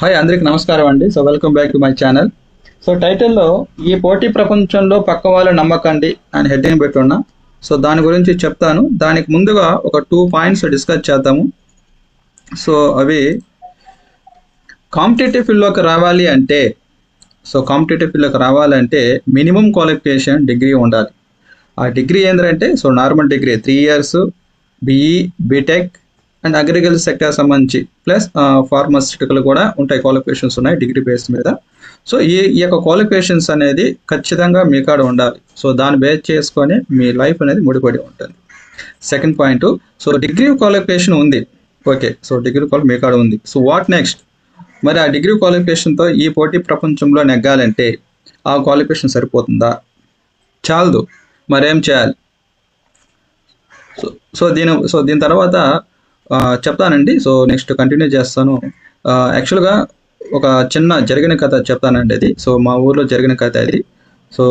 Hi అందరికి నమస్కారం అండి. So welcome back to my channel. So టైటిల్లో ఈ పోటీ ప్రపంచంలో పక్క వాళ్ళు నమ్మకండి అని హెడ్డింగ్ పెట్టున్నా. సో దాని గురించి చెప్తాను. దానికి ముందుగా ఒక 2 పాయింట్స్ డిస్కస్ చేద్దాము. సో అవి కాంపిటేటివ్ ఫీల్డ్లోకి రావాలంటే మినిమం క్వాలిఫికేషన్ డిగ్రీ ఉండాలి. ఆ డిగ్రీ ఏంటంటే so normal degree 3 years BE BTech and agriculture sector సంబంధించి ప్లస్ ఫార్మాస్యూటికల్ కూడా ఉంటాయి, క్వాలిఫికేషన్స్ ఉన్నాయి డిగ్రీ బేస్ మీద. సో ఈ యొక్క క్వాలిఫికేషన్స్ అనేది ఖచ్చితంగా మీ కాడ ఉండాలి. సో దాన్ని బేస్ చేసుకొని మీ లైఫ్ అనేది ముడిపడి ఉంటుంది. Second point, so degree qualification ఉంది, ఓకే. సో డిగ్రీ మీ కాడ ఉంది. So what next? మరి ఆ డిగ్రీ క్వాలిఫికేషన్తో ఈ పోటీ ప్రపంచంలో నెగ్గాలంటే ఆ క్వాలిఫికేషన్ సరిపోతుందా? చాలదు, మరేం చేయాలి? సో దీని తర్వాత చెప్తానండి. సో నెక్స్ట్ కంటిన్యూ చేస్తాను. యాక్చువల్గా ఒక చిన్న జరిగిన కథ చెప్తానండి అది. సో మా ఊర్లో జరిగిన కథ ఇది. సో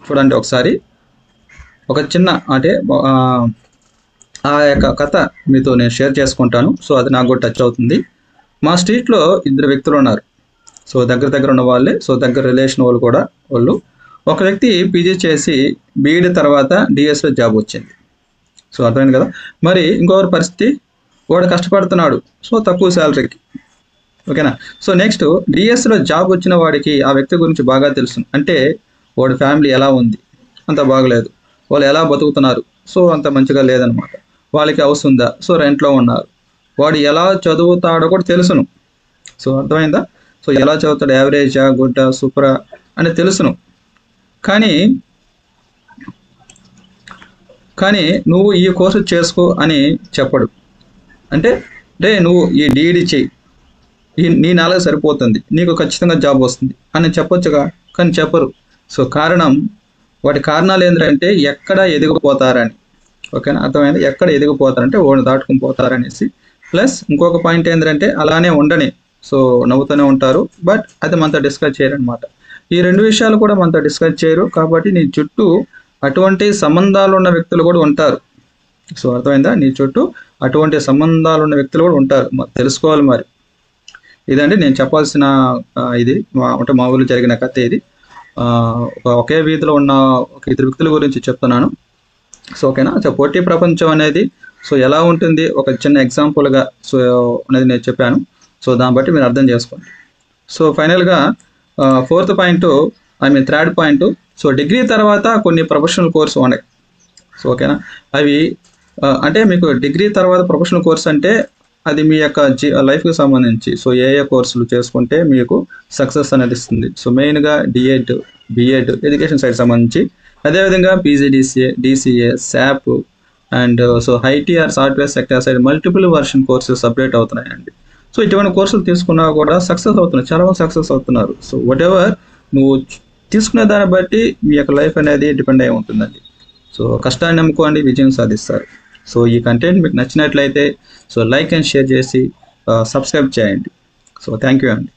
చూడండి ఒకసారి. ఒక చిన్న అంటే ఆ యొక్క కథ మీతో నేను షేర్ చేసుకుంటాను. సో అది నాకు కూడా టచ్ అవుతుంది. మా స్ట్రీట్లో 2 వ్యక్తులు ఉన్నారు. సో దగ్గర ఉన్న వాళ్ళే, సో దగ్గర రిలేషన్ వాళ్ళు. ఒక వ్యక్తి పీజీ చేసి బీఈడి తర్వాత డిఎస్లో జాబ్ వచ్చింది. సో అర్థమైంది కదా. మరి ఇంకొకరి పరిస్థితి, వాడు కష్టపడుతున్నాడు, సో తక్కువ శాలరీకి, ఓకేనా. సో నెక్స్ట్ డిఎస్లో జాబ్ వచ్చిన వాడికి ఆ వ్యక్తి గురించి బాగా తెలుసు. అంటే వాడి ఫ్యామిలీ ఎలా ఉంది, అంత బాగలేదు. వాళ్ళు ఎలా బతుకుతున్నారు, సో అంత మంచిగా లేదనమాట. వాళ్ళకి హౌస్ ఉందా, సో రెంట్లో ఉన్నారు. వాడు ఎలా చదువుతాడో కూడా తెలుసును. సో అర్థమైందా. సో ఎలా చదువుతాడు, యావరేజా గుడ్డా సూపరా అని తెలుసును. కానీ నువ్వు ఈ కోర్సు చేసుకో అని చెప్పడు. అంటే నువ్వు ఈ డిఈడి చెయ్యి, నీ నాలుగు సరిపోతుంది, నీకు ఖచ్చితంగా జాబ్ వస్తుంది అని చెప్పొచ్చుగా, కానీ చెప్పరు. సో వాటి కారణాలు ఏంటంటే ఎక్కడ ఎదిగిపోతారని, ఓకేనా. అర్థమైంది. ఎక్కడ ఎదిగిపోతారంటే ఓడిని దాటుకుని పోతారనేసి. ప్లస్ ఇంకొక పాయింట్ ఏంటంటే అలానే ఉండని, సో నవ్వుతూనే ఉంటారు, బట్ అది మనతో డిస్కస్ చేయరు అనమాట. ఈ 2 విషయాలు కూడా మనతో డిస్కస్ చేయరు. కాబట్టి నీ చుట్టూ అటువంటి సంబంధాలు ఉన్న వ్యక్తులు కూడా ఉంటారు. సో అర్థమైందా. నీ చుట్టూ అటువంటి సంబంధాలు ఉన్న వ్యక్తులు కూడా ఉంటారు, తెలుసుకోవాలి. మరి ఇదండి నేను చెప్పాల్సిన ఇది అంటే మా ఊళ్ళో జరిగిన కథ ఇది. ఒకే వీధిలో ఉన్న ఒక 2 వ్యక్తుల గురించి చెప్తున్నాను. సో ఓకేనా. సో పోటీ ప్రపంచం అనేది సో ఎలా ఉంటుంది, ఒక చిన్న ఎగ్జాంపుల్గా సో అనేది నేను చెప్పాను. సో దాన్ని బట్టి మీరు అర్థం చేసుకోండి. సో ఫైనల్గా 4th point, third point, so degree తర్వాత కొన్ని ప్రొఫెషనల్ కోర్సు ఉన్నాయి. సో ఓకేనా. అవి అంటే మీకు డిగ్రీ తర్వాత ప్రొఫెషనల్ కోర్స్ అంటే అది మీ యొక్క లైఫ్కి సంబంధించి సో ఏ కోర్సులు చేసుకుంటే మీకు సక్సెస్ అనేది ఇస్తుంది. సో మెయిన్గా డిఎడ్ బిఎడ్ ఎడ్యుకేషన్ సైడ్ సంబంధించి, అదేవిధంగా PGDCA DCA SAP and so ITR software sector side multiple version courses separate అవుతున్నాయండి. సో ఇటువంటి కోర్సులు తీసుకున్నా కూడా సక్సెస్ అవుతున్నారు, చాలా మంది సక్సెస్ అవుతున్నారు. సో వాట్ ఎవర్ నువ్వు తీసుకునే దాన్ని బట్టి మీ యొక్క లైఫ్ అనేది డిపెండ్ అయి ఉంటుందండి. సో కష్టాన్ని నమ్ముకోండి, విజయం సాధిస్తారు. సో ఈ కంటెంట్ మీకు నచ్చినట్లయితే సో లైక్ అండ్ షేర్ చేసి సబ్స్క్రైబ్ చేయండి. సో థ్యాంక్ యూ అండి.